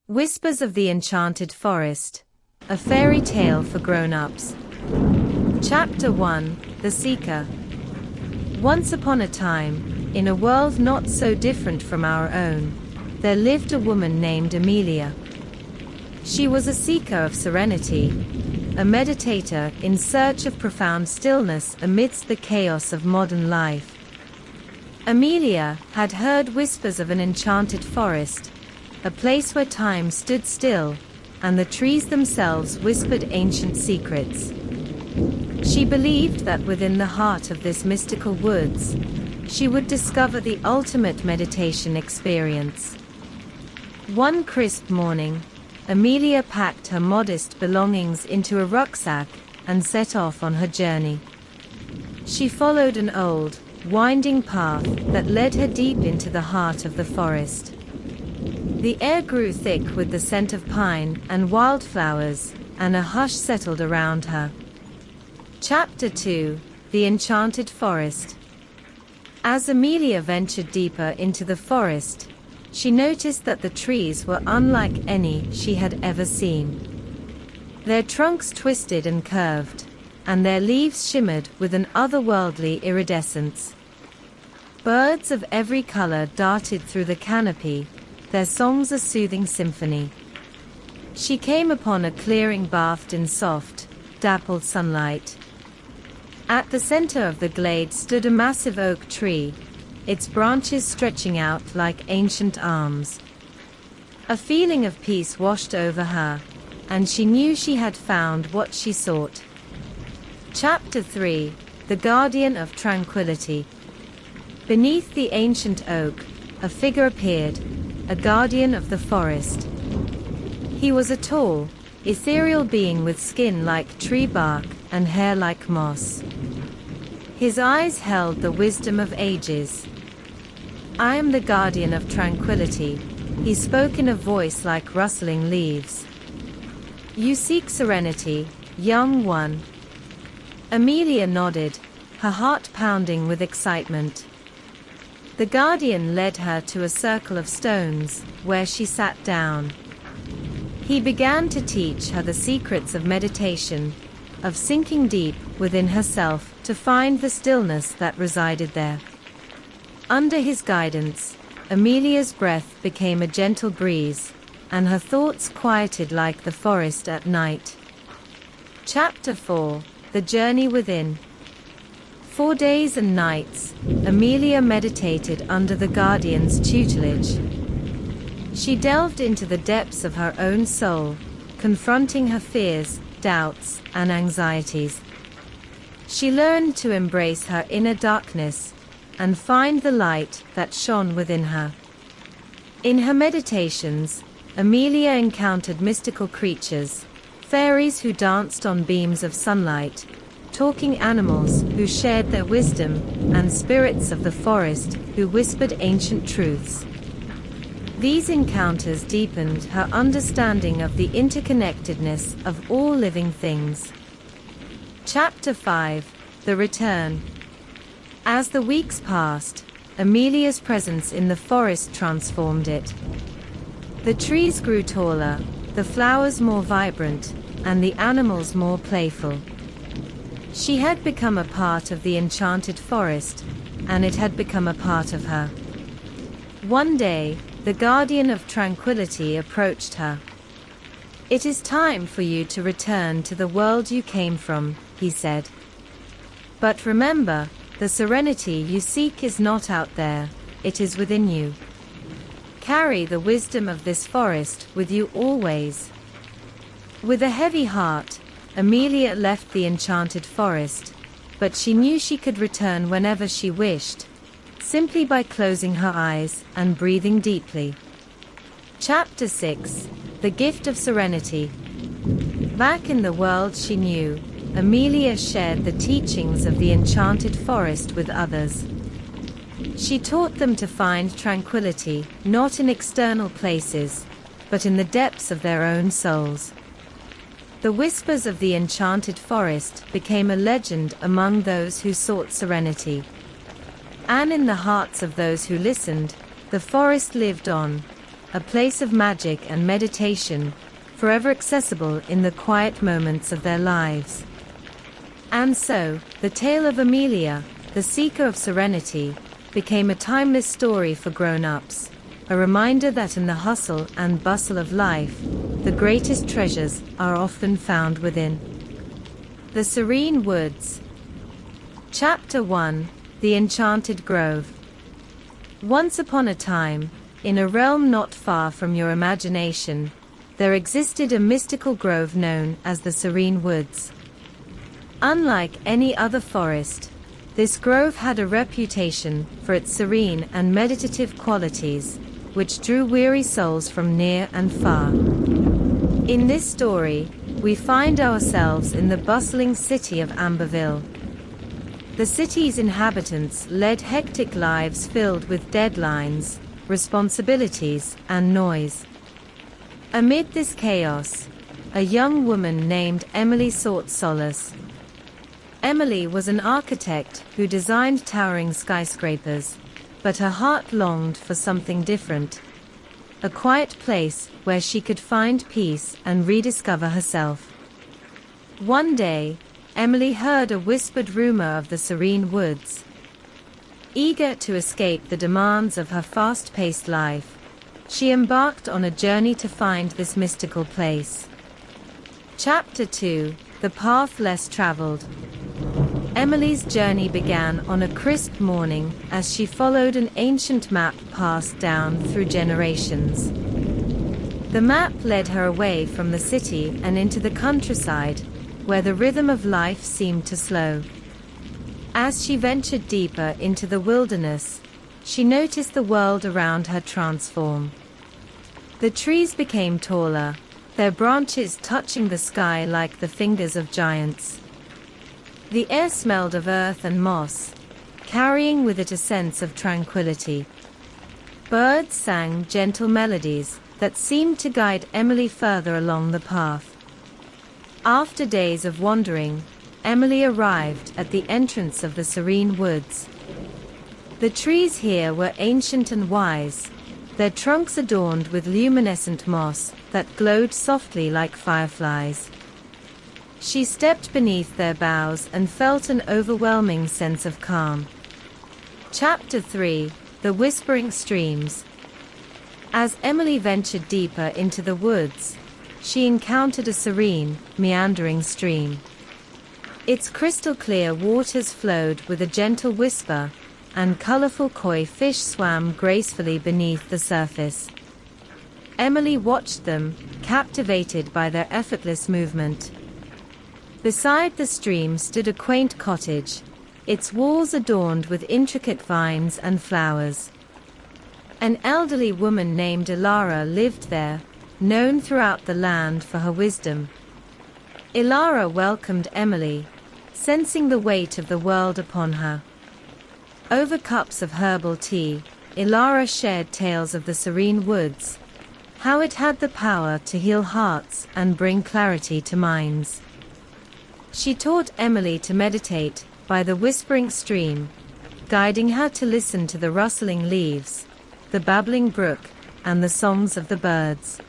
Whispers of the Enchanted Forest, a fairy tale for grown-ups. Chapter 1, The Seeker. Once upon a time, in a world not so different from our own, there lived a woman named Amelia. She was a seeker of serenity, a meditator in search of profound stillness amidst the chaos of modern life. Amelia had heard whispers of an enchanted forest, a place where time stood still, and the trees themselves whispered ancient secrets. She believed that within the heart of this mystical woods, she would discover the ultimate meditation experience. One crisp morning, Amelia packed her modest belongings into a rucksack and set off on her journey. She followed an old, winding path that led her deep into the heart of the forest. The air grew thick with the scent of pine and wildflowers, and a hush settled around her. Chapter 2, The Enchanted Forest. As Amelia ventured deeper into the forest, she noticed that the trees were unlike any she had ever seen. Their trunks twisted and curved, and their leaves shimmered with an otherworldly iridescence. Birds of every color darted through the canopy, their songs a soothing symphony. She came upon a clearing bathed in soft, dappled sunlight. At the center of the glade stood a massive oak tree, its branches stretching out like ancient arms. A feeling of peace washed over her, and she knew she had found what she sought. Chapter 3, The Guardian of Tranquility. Beneath the ancient oak, a figure appeared, a guardian of the forest. He was a tall, ethereal being with skin like tree bark and hair like moss. His eyes held the wisdom of ages. "I am the guardian of tranquility," he spoke in a voice like rustling leaves. "You seek serenity, young one." Amelia nodded, her heart pounding with excitement. The guardian led her to a circle of stones, where she sat down. He began to teach her the secrets of meditation, of sinking deep within herself to find the stillness that resided there. Under his guidance, Amelia's breath became a gentle breeze, and her thoughts quieted like the forest at night. Chapter 4, The Journey Within. 4 days and nights, Amelia meditated under the guardian's tutelage. She delved into the depths of her own soul, confronting her fears, doubts, and anxieties. She learned to embrace her inner darkness and find the light that shone within her. In her meditations, Amelia encountered mystical creatures, fairies who danced on beams of sunlight, talking animals who shared their wisdom, and spirits of the forest who whispered ancient truths. These encounters deepened her understanding of the interconnectedness of all living things. Chapter 5, The Return. As the weeks passed, Amelia's presence in the forest transformed it. The trees grew taller, the flowers more vibrant, and the animals more playful. She had become a part of the enchanted forest, and it had become a part of her. One day, the guardian of tranquility approached her. "It is time for you to return to the world you came from," he said. "But remember, the serenity you seek is not out there, it is within you. Carry the wisdom of this forest with you always." With a heavy heart, Amelia left the enchanted forest, but she knew she could return whenever she wished, simply by closing her eyes and breathing deeply. Chapter 6, The Gift of Serenity. Back in the world she knew, Amelia shared the teachings of the enchanted forest with others. She taught them to find tranquility, not in external places, but in the depths of their own souls. The whispers of the enchanted forest became a legend among those who sought serenity. And in the hearts of those who listened, the forest lived on, a place of magic and meditation, forever accessible in the quiet moments of their lives. And so, the tale of Amelia, the seeker of serenity, became a timeless story for grown-ups, a reminder that in the hustle and bustle of life, the greatest treasures are often found within. The Serene Woods. Chapter 1: The Enchanted Grove. Once upon a time, in a realm not far from your imagination, there existed a mystical grove known as the Serene Woods. Unlike any other forest, this grove had a reputation for its serene and meditative qualities, which drew weary souls from near and far. In this story, we find ourselves in the bustling city of Amberville. The city's inhabitants led hectic lives filled with deadlines, responsibilities, and noise. Amid this chaos, a young woman named Emily sought solace. Emily was an architect who designed towering skyscrapers, but her heart longed for something different. A quiet place where she could find peace and rediscover herself. One day, Emily heard a whispered rumor of the Serene Woods. Eager to escape the demands of her fast-paced life, she embarked on a journey to find this mystical place. Chapter 2: The Path Less Traveled. Emily's journey began on a crisp morning as she followed an ancient map passed down through generations. The map led her away from the city and into the countryside, where the rhythm of life seemed to slow. As she ventured deeper into the wilderness, she noticed the world around her transform. The trees became taller, their branches touching the sky like the fingers of giants. The air smelled of earth and moss, carrying with it a sense of tranquility. Birds sang gentle melodies that seemed to guide Emily further along the path. After days of wandering, Emily arrived at the entrance of the Serene Woods. The trees here were ancient and wise, their trunks adorned with luminescent moss that glowed softly like fireflies. She stepped beneath their boughs and felt an overwhelming sense of calm. Chapter 3: The Whispering Streams. As Emily ventured deeper into the woods, she encountered a serene, meandering stream. Its crystal-clear waters flowed with a gentle whisper, and colorful koi fish swam gracefully beneath the surface. Emily watched them, captivated by their effortless movement. Beside the stream stood a quaint cottage, its walls adorned with intricate vines and flowers. An elderly woman named Ilara lived there, known throughout the land for her wisdom. Ilara welcomed Emily, sensing the weight of the world upon her. Over cups of herbal tea, Ilara shared tales of the Serene Woods, how it had the power to heal hearts and bring clarity to minds. She taught Emily to meditate by the whispering stream, guiding her to listen to the rustling leaves, the babbling brook, and the songs of the birds.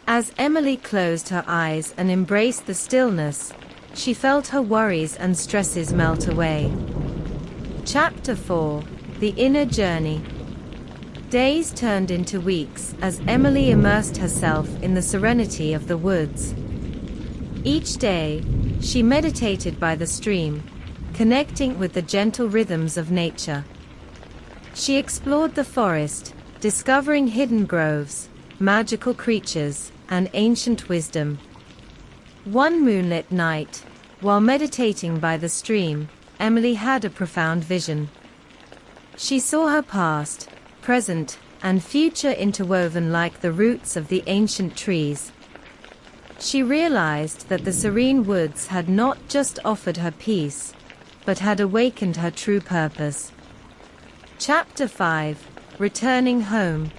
As Emily closed her eyes and embraced the stillness, she felt her worries and stresses melt away. Chapter 4: The Inner Journey. Days turned into weeks as Emily immersed herself in the serenity of the woods. Each day, she meditated by the stream, connecting with the gentle rhythms of nature. She explored the forest, discovering hidden groves, magical creatures, and ancient wisdom. One moonlit night, while meditating by the stream, Emily had a profound vision. She saw her past, present, and future interwoven like the roots of the ancient trees. She realized that the Serene Woods had not just offered her peace, but had awakened her true purpose. Chapter 5: Returning Home.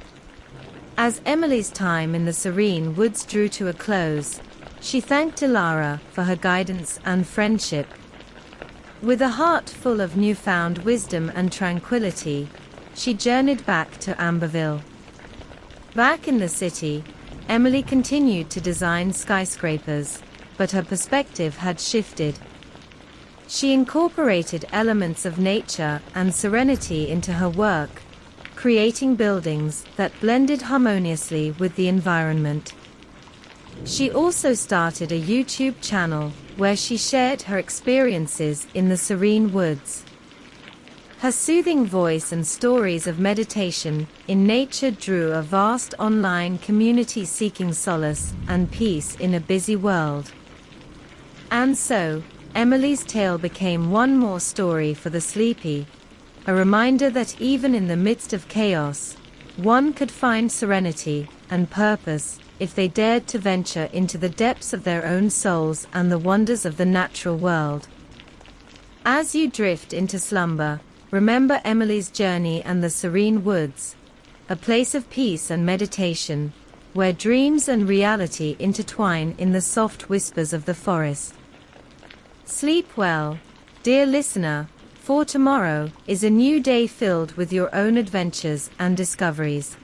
As Emily's time in the Serene Woods drew to a close, she thanked Ilara for her guidance and friendship. With a heart full of newfound wisdom and tranquility, she journeyed back to Amberville. Back in the city, Emily continued to design skyscrapers, but her perspective had shifted. She incorporated elements of nature and serenity into her work, creating buildings that blended harmoniously with the environment. She also started a YouTube channel where she shared her experiences in the serene woods. Her soothing voice and stories of meditation in nature drew a vast online community seeking solace and peace in a busy world. And so, Emily's tale became one more story for the sleepy, a reminder that even in the midst of chaos, one could find serenity and purpose if they dared to venture into the depths of their own souls and the wonders of the natural world. As you drift into slumber, remember Emily's journey and the serene woods, a place of peace and meditation, where dreams and reality intertwine in the soft whispers of the forest. Sleep well, dear listener, for tomorrow is a new day filled with your own adventures and discoveries.